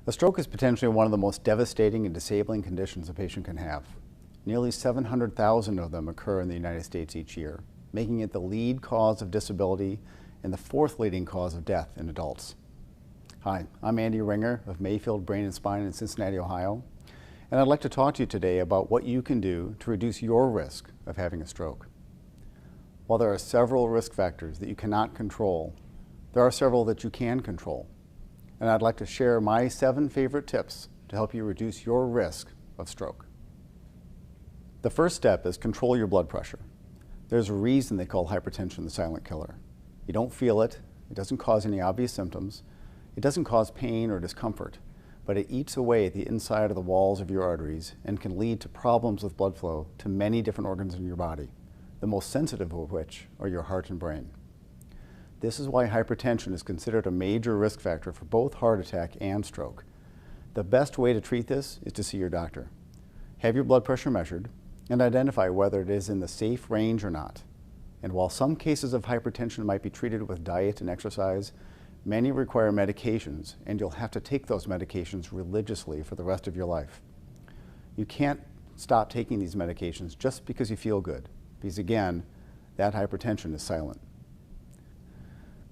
A stroke is potentially one of the most devastating and disabling conditions a patient can have. Nearly 700,000 of them occur in the United States each year, making it the lead cause of disability and the fourth leading cause of death in adults. Hi, I'm Andy Ringer of Mayfield Brain and Spine in Cincinnati, Ohio, and I'd like to talk to you today about what you can do to reduce your risk of having a stroke. While there are several risk factors that you cannot control, there are several that you can control. And I'd like to share my 7 favorite tips to help you reduce your risk of stroke. The first step is control your blood pressure. There's a reason they call hypertension the silent killer. You don't feel it, it doesn't cause any obvious symptoms, it doesn't cause pain or discomfort, but it eats away at the inside of the walls of your arteries and can lead to problems with blood flow to many different organs in your body, the most sensitive of which are your heart and brain. This is why hypertension is considered a major risk factor for both heart attack and stroke. The best way to treat this is to see your doctor. Have your blood pressure measured and identify whether it is in the safe range or not. And while some cases of hypertension might be treated with diet and exercise, many require medications, and you'll have to take those medications religiously for the rest of your life. You can't stop taking these medications just because you feel good, because again, that hypertension is silent.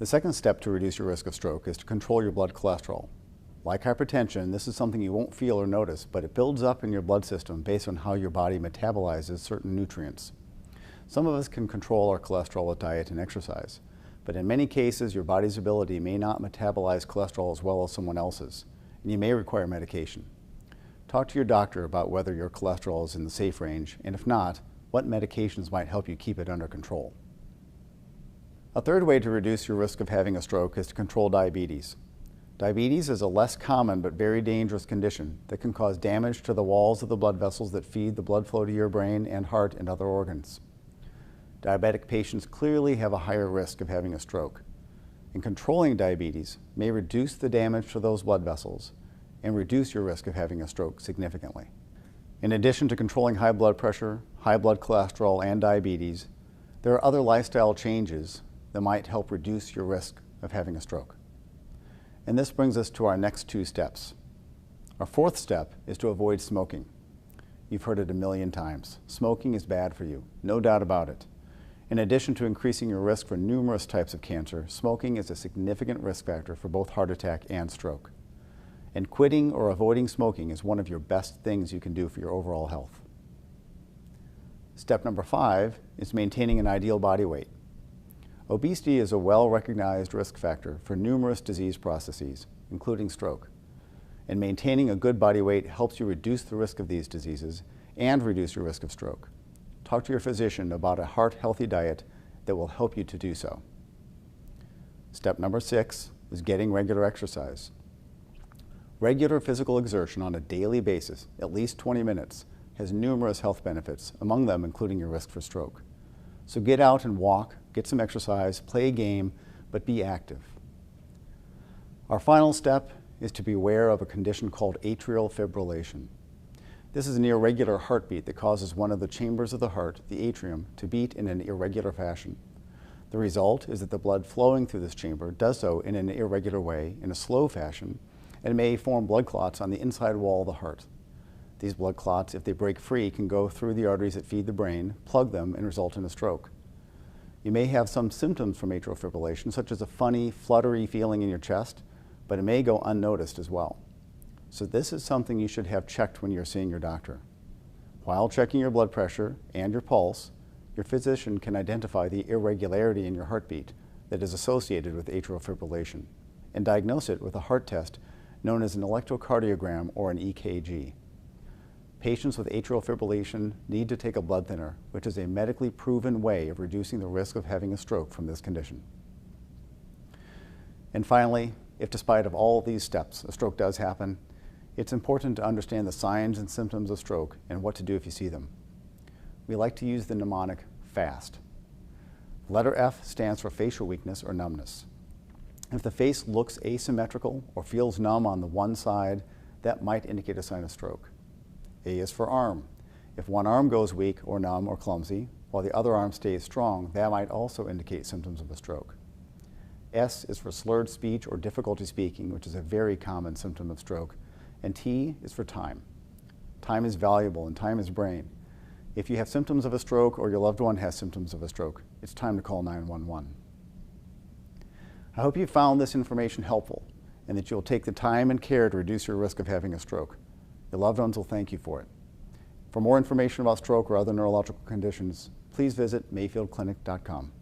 The second step to reduce your risk of stroke is to control your blood cholesterol. Like hypertension, this is something you won't feel or notice, but it builds up in your blood system based on how your body metabolizes certain nutrients. Some of us can control our cholesterol with diet and exercise, but in many cases, your body's ability may not metabolize cholesterol as well as someone else's, and you may require medication. Talk to your doctor about whether your cholesterol is in the safe range, and if not, what medications might help you keep it under control. A third way to reduce your risk of having a stroke is to control diabetes. Diabetes is a less common but very dangerous condition that can cause damage to the walls of the blood vessels that feed the blood flow to your brain and heart and other organs. Diabetic patients clearly have a higher risk of having a stroke, and controlling diabetes may reduce the damage to those blood vessels and reduce your risk of having a stroke significantly. In addition to controlling high blood pressure, high blood cholesterol, and diabetes, there are other lifestyle changes that might help reduce your risk of having a stroke. And this brings us to our next 2 steps. Our fourth step is to avoid smoking. You've heard it a million times. Smoking is bad for you, no doubt about it. In addition to increasing your risk for numerous types of cancer, smoking is a significant risk factor for both heart attack and stroke. And quitting or avoiding smoking is one of your best things you can do for your overall health. Step number 5 is maintaining an ideal body weight. Obesity is a well-recognized risk factor for numerous disease processes, including stroke. And maintaining a good body weight helps you reduce the risk of these diseases and reduce your risk of stroke. Talk to your physician about a heart-healthy diet that will help you to do so. Step number 6 is getting regular exercise. Regular physical exertion on a daily basis, at least 20 minutes, has numerous health benefits, among them including your risk for stroke. So get out and walk, get some exercise, play a game, but be active. Our final step is to be aware of a condition called atrial fibrillation. This is an irregular heartbeat that causes one of the chambers of the heart, the atrium, to beat in an irregular fashion. The result is that the blood flowing through this chamber does so in an irregular way, in a slow fashion, and may form blood clots on the inside wall of the heart. These blood clots, if they break free, can go through the arteries that feed the brain, plug them, and result in a stroke. You may have some symptoms from atrial fibrillation, such as a funny, fluttery feeling in your chest, but it may go unnoticed as well. So this is something you should have checked when you're seeing your doctor. While checking your blood pressure and your pulse, your physician can identify the irregularity in your heartbeat that is associated with atrial fibrillation and diagnose it with a heart test known as an electrocardiogram or an EKG. Patients with atrial fibrillation need to take a blood thinner, which is a medically proven way of reducing the risk of having a stroke from this condition. And finally, if despite of all these steps a stroke does happen, it's important to understand the signs and symptoms of stroke and what to do if you see them. We like to use the mnemonic FAST. Letter F stands for facial weakness or numbness. If the face looks asymmetrical or feels numb on the one side, that might indicate a sign of stroke. A is for arm. If one arm goes weak or numb or clumsy, while the other arm stays strong, that might also indicate symptoms of a stroke. S is for slurred speech or difficulty speaking, which is a very common symptom of stroke, And T is for time. Time is valuable and time is brain. If you have symptoms of a stroke or your loved one has symptoms of a stroke, it's time to call 911. I hope you found this information helpful and that you'll take the time and care to reduce your risk of having a stroke. Your loved ones will thank you for it. For more information about stroke or other neurological conditions, please visit mayfieldclinic.com.